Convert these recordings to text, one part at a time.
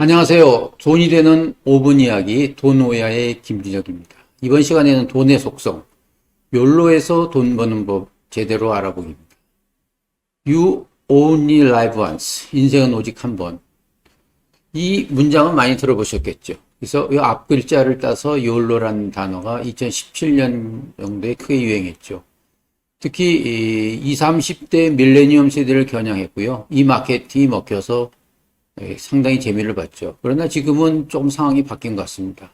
안녕하세요. 돈이 되는 5분 이야기 돈오야의 김준혁입니다. 이번 시간에는 돈의 속성, 욜로에서 돈 버는 법 제대로 알아보기입니다. You only live once. 인생은 오직 한 번. 이 문장은 많이 들어보셨겠죠. 그래서 이 앞 글자를 따서 욜로라는 단어가 2017년 정도에 크게 유행했죠. 특히 20, 30대 밀레니엄 세대를 겨냥했고요. 이 마케팅이 먹혀서 상당히 재미를 봤죠. 그러나 지금은 조금 상황이 바뀐 것 같습니다.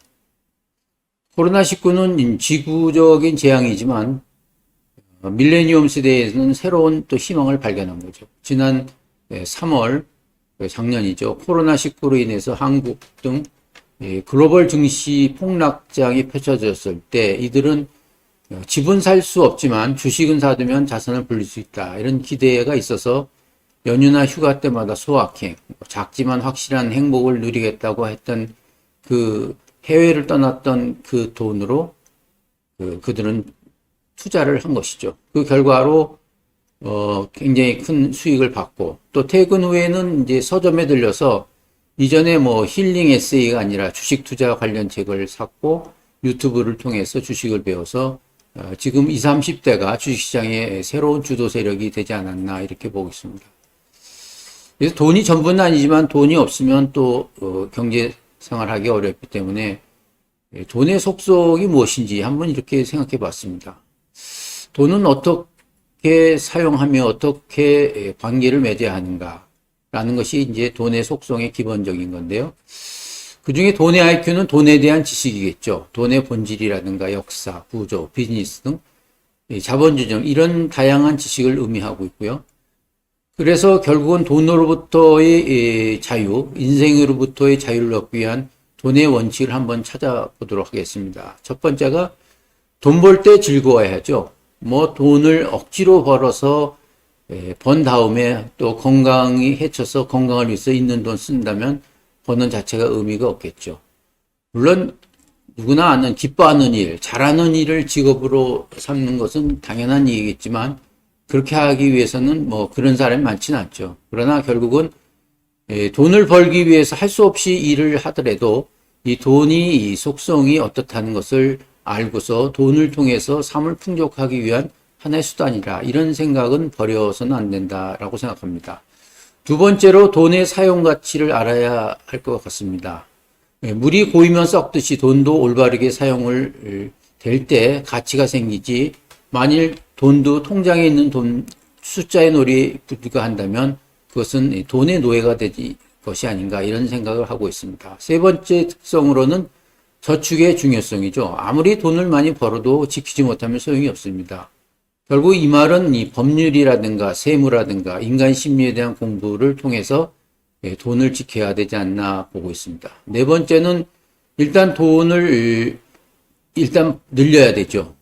코로나19는 지구적인 재앙이지만 밀레니엄 세대에서는 새로운 또 희망을 발견한 거죠. 지난 3월, 작년이죠. 코로나19로 인해서 한국 등 글로벌 증시 폭락장이 펼쳐졌을 때 이들은 집은 살 수 없지만 주식은 사두면 자산을 불릴 수 있다. 이런 기대가 있어서 연휴나 휴가 때마다 소확행, 작지만 확실한 행복을 누리겠다고 했던 그 해외를 떠났던 그 돈으로 그들은 투자를 한 것이죠. 그 결과로 굉장히 큰 수익을 받고 또 퇴근 후에는 이제 서점에 들려서 이전에 뭐 힐링 에세이가 아니라 주식 투자 관련 책을 샀고 유튜브를 통해서 주식을 배워서 지금 20, 30대가 주식시장의 새로운 주도 세력이 되지 않았나 이렇게 보고 있습니다. 그래서 돈이 전부는 아니지만 돈이 없으면 또 경제 생활하기 어렵기 때문에 돈의 속성이 무엇인지 한번 이렇게 생각해 봤습니다. 돈은 어떻게 사용하며 어떻게 관계를 맺어야 하는가라는 것이 이제 돈의 속성의 기본적인 건데요. 그중에 돈의 IQ는 돈에 대한 지식이겠죠. 돈의 본질이라든가 역사, 구조, 비즈니스 등 자본주의 이런 다양한 지식을 의미하고 있고요. 그래서 결국은 돈으로부터의 자유, 인생으로부터의 자유를 얻기 위한 돈의 원칙을 한번 찾아보도록 하겠습니다. 첫 번째가 돈 벌 때 즐거워야죠. 뭐 돈을 억지로 벌어서 번 다음에 또 건강이 해쳐서 건강을 위해서 있는 돈 쓴다면 버는 자체가 의미가 없겠죠. 물론 누구나 아는 기뻐하는 일, 잘하는 일을 직업으로 삼는 것은 당연한 얘기겠지만 그렇게 하기 위해서는 뭐 그런 사람이 많지는 않죠. 그러나 결국은 돈을 벌기 위해서 할 수 없이 일을 하더라도 이 돈이 이 속성이 어떻다는 것을 알고서 돈을 통해서 삶을 풍족하기 위한 하나의 수단이라 이런 생각은 버려서는 안 된다라고 생각합니다. 두 번째로 돈의 사용 가치를 알아야 할 것 같습니다. 물이 고이면 썩듯이 돈도 올바르게 사용을 될 때 가치가 생기지 만일 돈도 통장에 있는 돈 숫자의 놀이에 불과한다면 그것은 돈의 노예가 되지 것이 아닌가 이런 생각을 하고 있습니다. 세 번째 특성으로는 저축의 중요성이죠. 아무리 돈을 많이 벌어도 지키지 못하면 소용이 없습니다. 결국 이 말은 이 법률이라든가 세무라든가 인간 심리에 대한 공부를 통해서 돈을 지켜야 되지 않나 보고 있습니다. 네 번째는 일단 돈을 늘려야 되죠.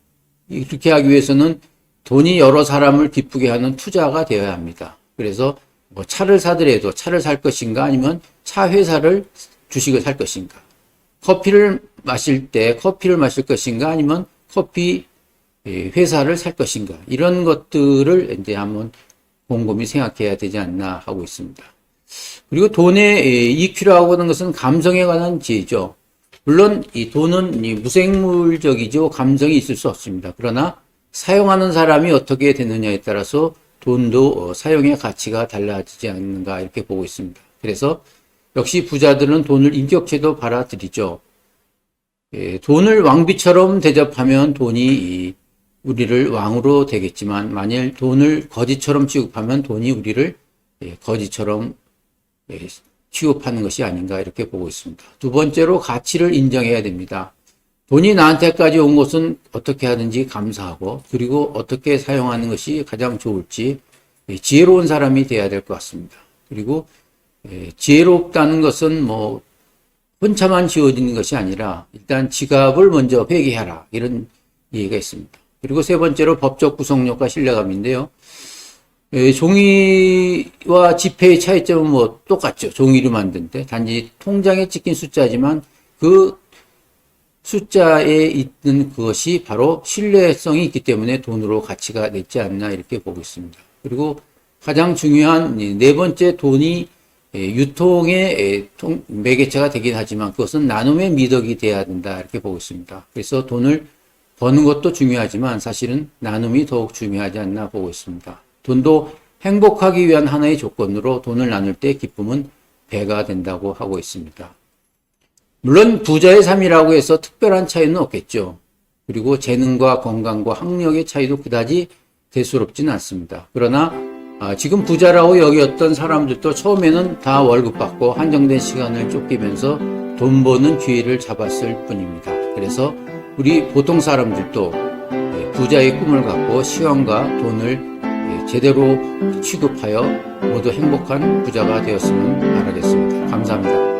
이렇게 하기 위해서는 돈이 여러 사람을 기쁘게 하는 투자가 되어야 합니다. 그래서 뭐 차를 사더라도 차를 살 것인가 아니면 차 회사를 주식을 살 것인가. 커피를 마실 때 커피를 마실 것인가 아니면 커피 회사를 살 것인가. 이런 것들을 이제 한번 곰곰이 생각해야 되지 않나 하고 있습니다. 그리고 돈의 EQ라고 하는 것은 감성에 관한 지혜죠. 물론 이 돈은 무생물적이죠. 감성이 있을 수 없습니다. 그러나 사용하는 사람이 어떻게 되느냐에 따라서 돈도 사용의 가치가 달라지지 않는가 이렇게 보고 있습니다. 그래서 역시 부자들은 돈을 인격체도 받아들이죠. 돈을 왕비처럼 대접하면 돈이 우리를 왕으로 되겠지만 만일 돈을 거지처럼 취급하면 돈이 우리를 거지처럼 취급하는 것이 아닌가 이렇게 보고 있습니다. 두 번째로 가치를 인정해야 됩니다. 돈이 나한테까지 온 것은 어떻게 하든지 감사하고 그리고 어떻게 사용하는 것이 가장 좋을지 지혜로운 사람이 돼야 될 것 같습니다. 그리고 지혜롭다는 것은 뭐 혼자만 지어지는 것이 아니라 일단 지갑을 먼저 회개하라 이런 얘기가 있습니다. 그리고 세 번째로 법적 구속력과 신뢰감인데요. 종이와 지폐의 차이점은 뭐 똑같죠. 종이로 만든데 단지 통장에 찍힌 숫자지만 그 숫자에 있는 그것이 바로 신뢰성이 있기 때문에 돈으로 가치가 냈지 않나 이렇게 보고 있습니다. 그리고 가장 중요한 네 번째 돈이 유통의 매개체가 되긴 하지만 그것은 나눔의 미덕이 돼야 된다 이렇게 보고 있습니다. 그래서 돈을 버는 것도 중요하지만 사실은 나눔이 더욱 중요하지 않나 보고 있습니다. 돈도 행복하기 위한 하나의 조건으로 돈을 나눌 때 기쁨은 배가 된다고 하고 있습니다. 물론 부자의 삶이라고 해서 특별한 차이는 없겠죠. 그리고 재능과 건강과 학력의 차이도 그다지 대수롭지는 않습니다. 그러나 지금 부자라고 여겼던 사람들도 처음에는 다 월급 받고 한정된 시간을 쫓기면서 돈 버는 기회를 잡았을 뿐입니다. 그래서 우리 보통 사람들도 부자의 꿈을 갖고 시간과 돈을 제대로 취급하여 모두 행복한 부자가 되었으면 바라겠습니다. 감사합니다.